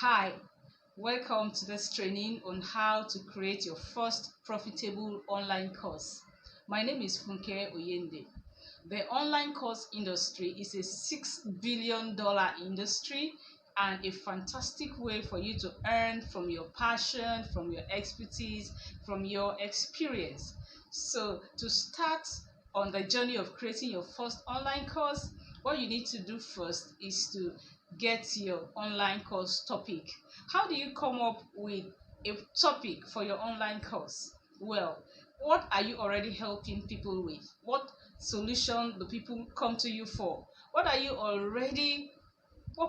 Hi, welcome to this training on how to create your first profitable online course. My name is Funke Oyende. The online course industry is a $6 billion industry and a fantastic way for you to earn from your passion, from your expertise, from your experience. So to start on the journey of creating your first online course, what you need to do first is to get your online course topic. How do you come up with a topic for your online course? Well, what are you already helping people with? What solution do people come to you for? What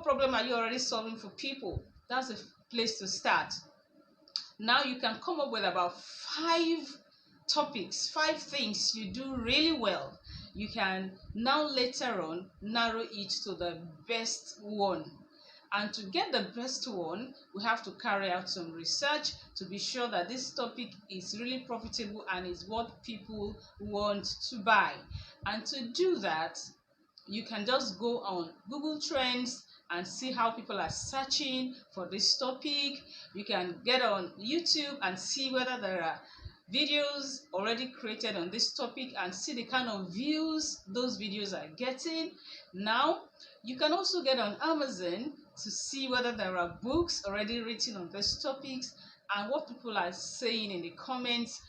problem are you already solving for people? That's a place to start. Now you can come up with about 5 things you do really well. You can now later on narrow it to the best one. And to get the best one, we have to carry out some research to be sure that this topic is really profitable and is what people want to buy. And to do that, you can just go on Google Trends and see how people are searching for this topic. You can get on YouTube and see whether there are videos already created on this topic and see the kind of views those videos are getting. Now, you can also get on Amazon to see whether there are books already written on these topics and what people are saying in the comments,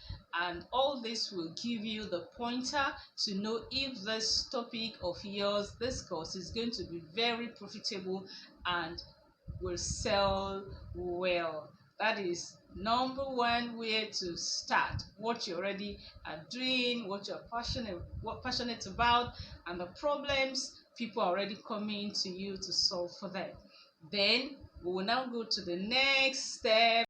and all this will give you the pointer to know if this topic of yours, this course, is going to be very profitable and will sell well. That is number one way to start. What you already are doing, what you're passionate about, and the problems people are already coming to you to solve for them. Then we will now go to the next step.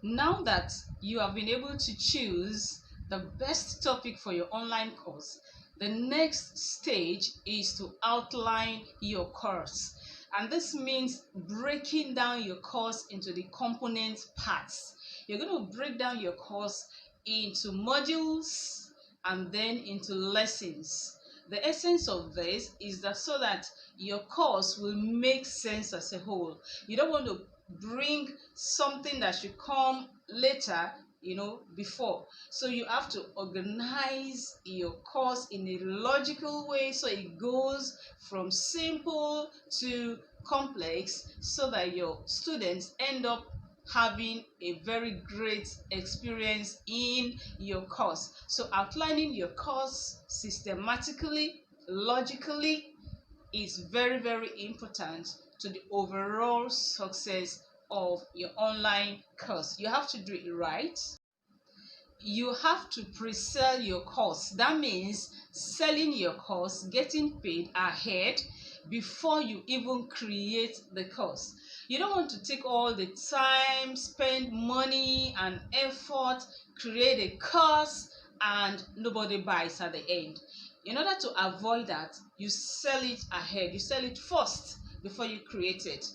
Now that you have been able to choose the best topic for your online course, the next stage is to outline your course. And this means breaking down your course into the component parts. You're going to break down your course into modules and then into lessons. The essence of this is that so that your course will make sense as a whole. You don't want to bring something that should come later, before. So you have to organize your course in a logical way so it goes from simple to complex so that your students end up having a very great experience in your course. So outlining your course systematically, logically, is very, very important to the overall success of your online course. You have to do it right. You have to pre-sell your course. That means selling your course, getting paid ahead before you even create the course. You don't want to take all the time, spend money and effort, create a course, and nobody buys at the end. In order to avoid that, you sell it ahead. You sell it first before you create it.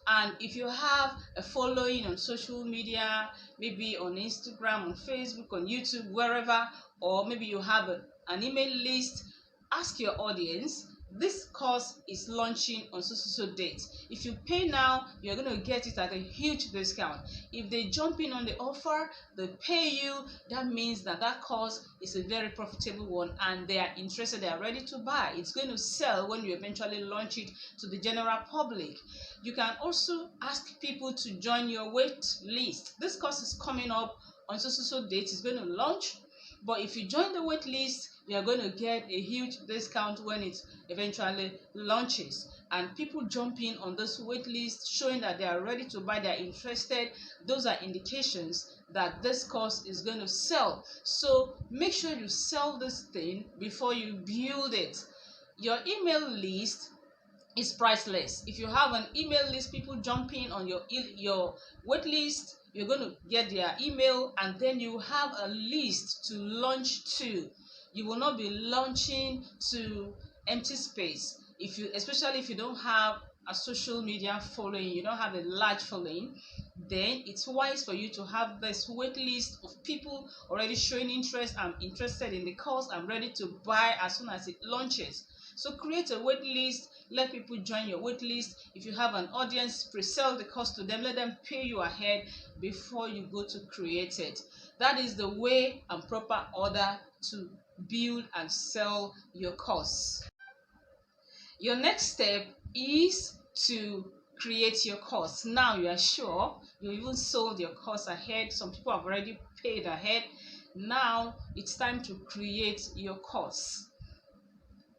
And if you have a following on social media, maybe on Instagram, on Facebook, on YouTube, wherever, or maybe you have an email list, ask your audience, this course is launching on so date. If you pay now, you're going to get it at a huge discount. If they jump in on the offer, they pay you, that means that course is a very profitable one and they are interested, they are ready to buy. It's going to sell when you eventually launch it to the general public. You can also ask people to join your wait list. This course is coming up on so date, it's going to launch. But if you join the wait list, you are going to get a huge discount when it eventually launches. And people jump in on this wait list, showing that they are ready to buy, they are interested. Those are indications that this course is going to sell. So make sure you sell this thing before you build it. Your email list is priceless. If you have an email list, people jump in on your wait list, you're going to get their email, and then you have a list to launch to. You will not be launching to empty space. Especially if you don't have a social media following, you don't have a large following, then it's wise for you to have this wait list of people already showing interest. I'm interested in the course, I'm ready to buy as soon as it launches. So create a wait list, let people join your wait list. If you have an audience, pre-sell the course to them, let them pay you ahead before you go to create it. That is the way and proper order to build and sell your course. Your next step is to create your course. Now you are sure you even sold your course ahead. Some people have already paid ahead. Now it's time to create your course.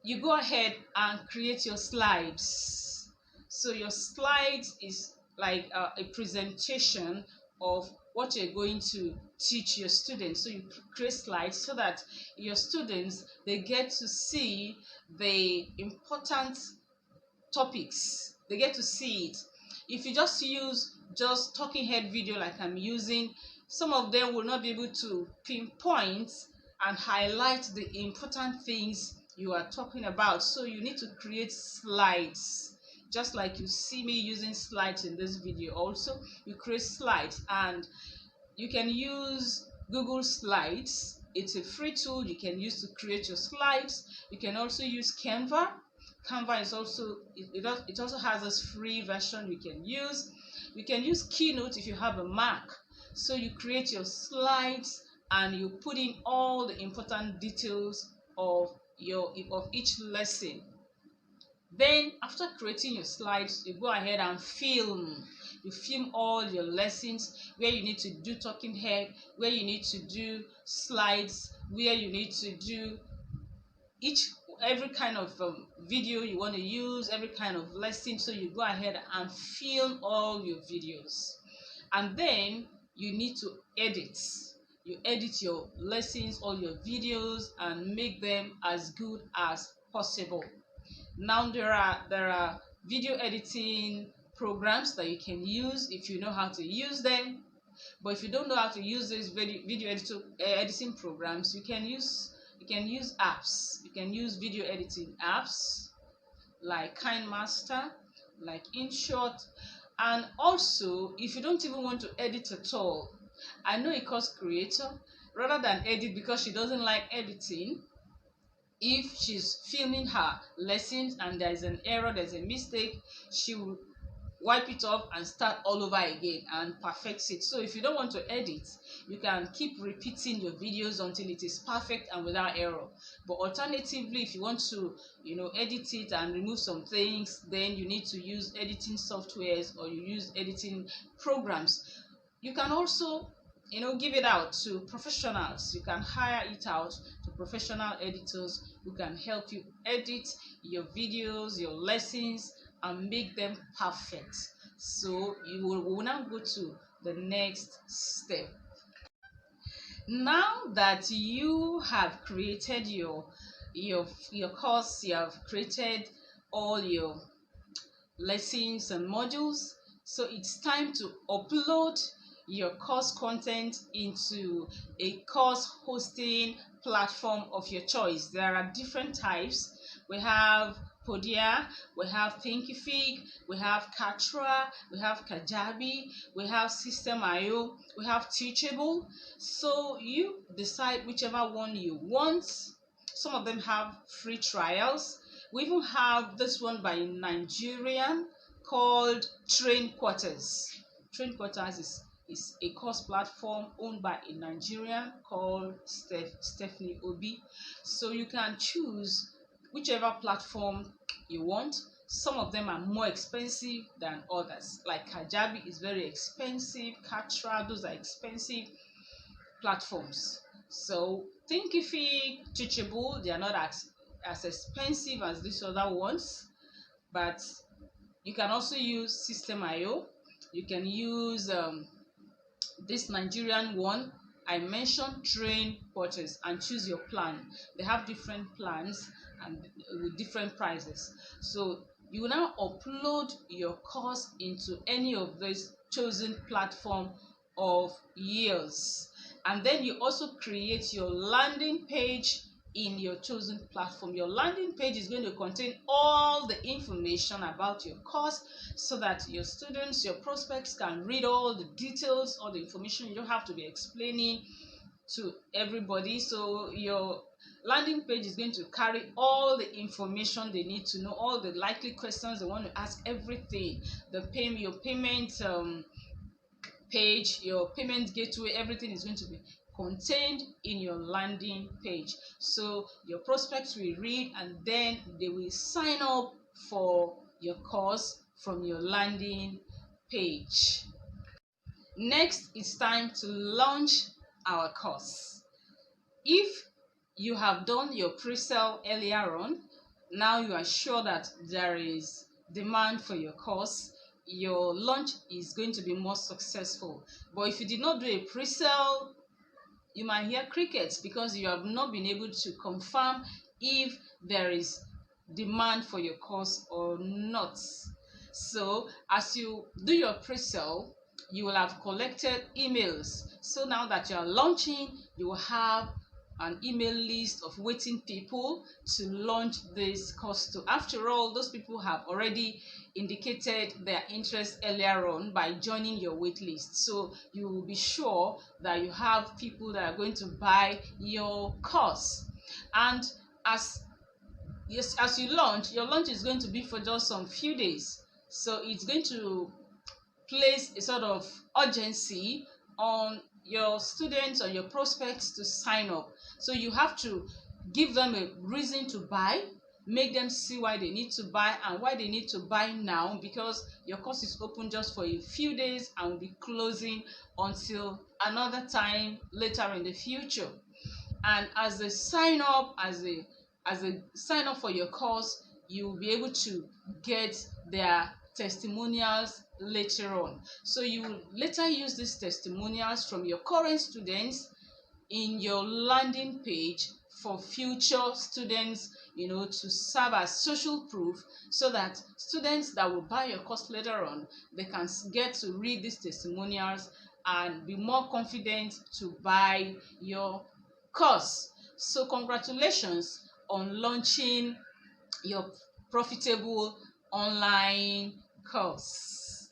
You go ahead and create your slides. So your slides is like a presentation of what you're going to teach your students. So you create slides so that your students, they get to see the important topics. They get to see it. If you just use just talking head video like I'm using, some of them will not be able to pinpoint and highlight the important things you are talking about. So you need to create slides, just like you see me using slides in this video. Also, you create slides, and you can use Google Slides. It's a free tool you can use to create your slides. You can also use Canva. Canva is also it also has this free version you can use. You can use Keynote if you have a Mac. So you create your slides and you put in all the important details of each lesson. Then after creating your slides, you go ahead and film. You film all your lessons, where you need to do talking head, where you need to do slides, where you need to do every kind of video you want to use, every kind of lesson. So you go ahead and film all your videos, and then you need to edit. You edit your lessons, all your videos, and make them as good as possible. Now there are video editing programs that you can use if you know how to use them. But if you don't know how to use these video editing programs, you can use apps. You can use video editing apps like KineMaster, like InShot. And also, if you don't even want to edit at all, I know a course creator, rather than edit because she doesn't like editing, if she's filming her lessons and there's an error, there's a mistake, she will wipe it off and start all over again and perfects it. So if you don't want to edit, you can keep repeating your videos until it is perfect and without error. But alternatively, if you want to edit it and remove some things, then you need to use editing softwares, or you use editing programs. You can also give it out to professionals. You can hire it out to professional editors who can help you edit your videos, your lessons, and make them perfect. So we will now go to the next step. Now that you have created your course, you have created all your lessons and modules, so it's time to upload your course content into a course hosting platform of your choice. There are different types. We have Podia, we have Thinkific, we have Katra, we have Kajabi, we have System.io, we have Teachable. So you decide whichever one you want. Some of them have free trials. We even have this one by Nigerian called Train Quarters. Train Quarters is a course platform owned by a Nigerian called Stephanie Obi. So you can choose whichever platform you want. Some of them are more expensive than others. Like Kajabi is very expensive. Katra, those are expensive platforms. So Thinkific, Teachable, they are not as expensive as these other ones, but you can also use System.io. You can use this Nigerian one I mentioned, Train Quarters, and choose your plan. They have different plans and with different prices. So you will now upload your course into any of these chosen platform of yours, and then you also create your landing page in your chosen platform. Your landing page is going to contain all the information about your course, so that your students, your prospects can read all the details, all the information. You don't have to be explaining to everybody. So your landing page is going to carry all the information they need to know, all the likely questions they want to ask, everything. Your payment page, your payment gateway, everything is going to be contained in your landing page. So your prospects will read and then they will sign up for your course from your landing page. Next, it's time to launch our course. If you have done your pre-sale earlier on, now you are sure that there is demand for your course, your launch is going to be more successful. But if you did not do a pre-sale, you might hear crickets because you have not been able to confirm if there is demand for your course or not. So as you do your pre-sale, you will have collected emails. So now that you are launching, you will have an email list of waiting people to launch this course to. After all, those people have already indicated their interest earlier on by joining your wait list. So you will be sure that you have people that are going to buy your course. And as you launch, your launch is going to be for just some few days. So it's going to place a sort of urgency on your students or your prospects to sign up. So you have to give them a reason to buy, make them see why they need to buy and why they need to buy now, because your course is open just for a few days and will be closing until another time later in the future. And as they sign up, as they sign up for your course, you will be able to get their testimonials later on. So you will later use these testimonials from your current students in your landing page for future students, to serve as social proof, so that students that will buy your course later on, they can get to read these testimonials and be more confident to buy your course. So congratulations on launching your profitable online course.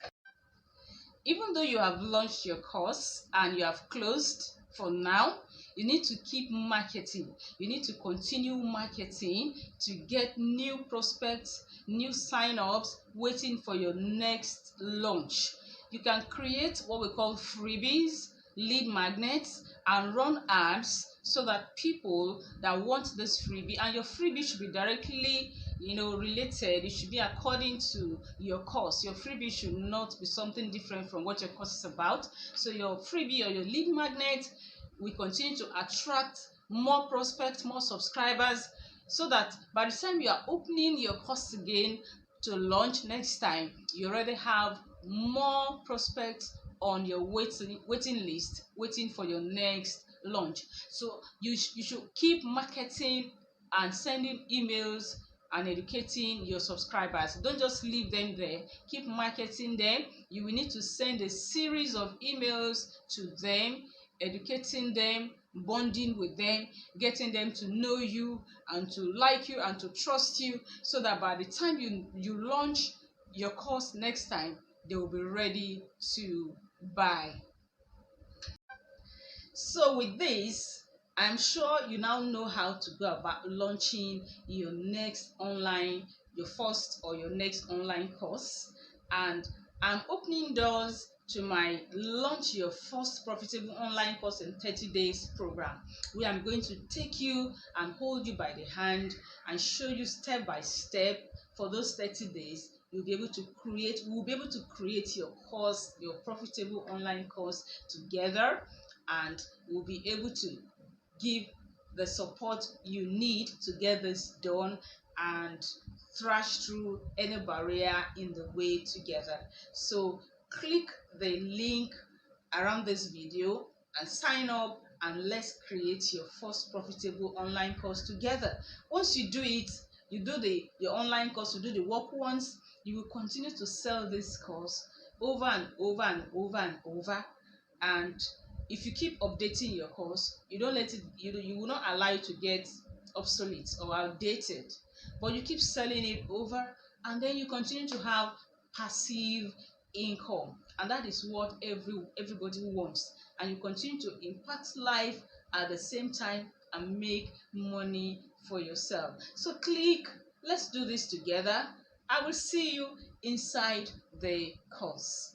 Even though you have launched your course and you have closed for now, you need to keep marketing. You need to continue marketing to get new prospects, new sign-ups waiting for your next launch. You can create what we call freebies, lead magnets, and run ads so that people that want this freebie, and your freebie should be directly related, it should be according to your course. Your freebie should not be something different from what your course is about. So your freebie or your lead magnet will continue to attract more prospects, more subscribers, so that by the time you are opening your course again to launch next time, you already have more prospects on your waiting list waiting for your next launch. So you should keep marketing and sending emails and educating your subscribers. Don't just leave them there. Keep marketing them. You will need to send a series of emails to them, educating them, bonding with them, getting them to know you and to like you and to trust you, so that by the time you launch your course next time, they will be ready to buy. So with this, I'm sure you now know how to go about launching your first or your next online course. And I'm opening doors to my Launch Your First Profitable Online Course in 30 Days program, where I'm going to take you and hold you by the hand and show you step by step for those 30 days. We'll be able to create your course, your profitable online course together, and we'll be able to give the support you need to get this done and thrash through any barrier in the way together. So click the link around this video and sign up, and let's create your first profitable online course together. Once you do it, you do your online course, you do the work once, you will continue to sell this course over and over and over and over. And if you keep updating your course, you will not allow it to get obsolete or outdated, but you keep selling it over, and then you continue to have passive income, and that is what everybody wants. And you continue to impact life at the same time and make money for yourself. So click, let's do this together. I will see you inside the course.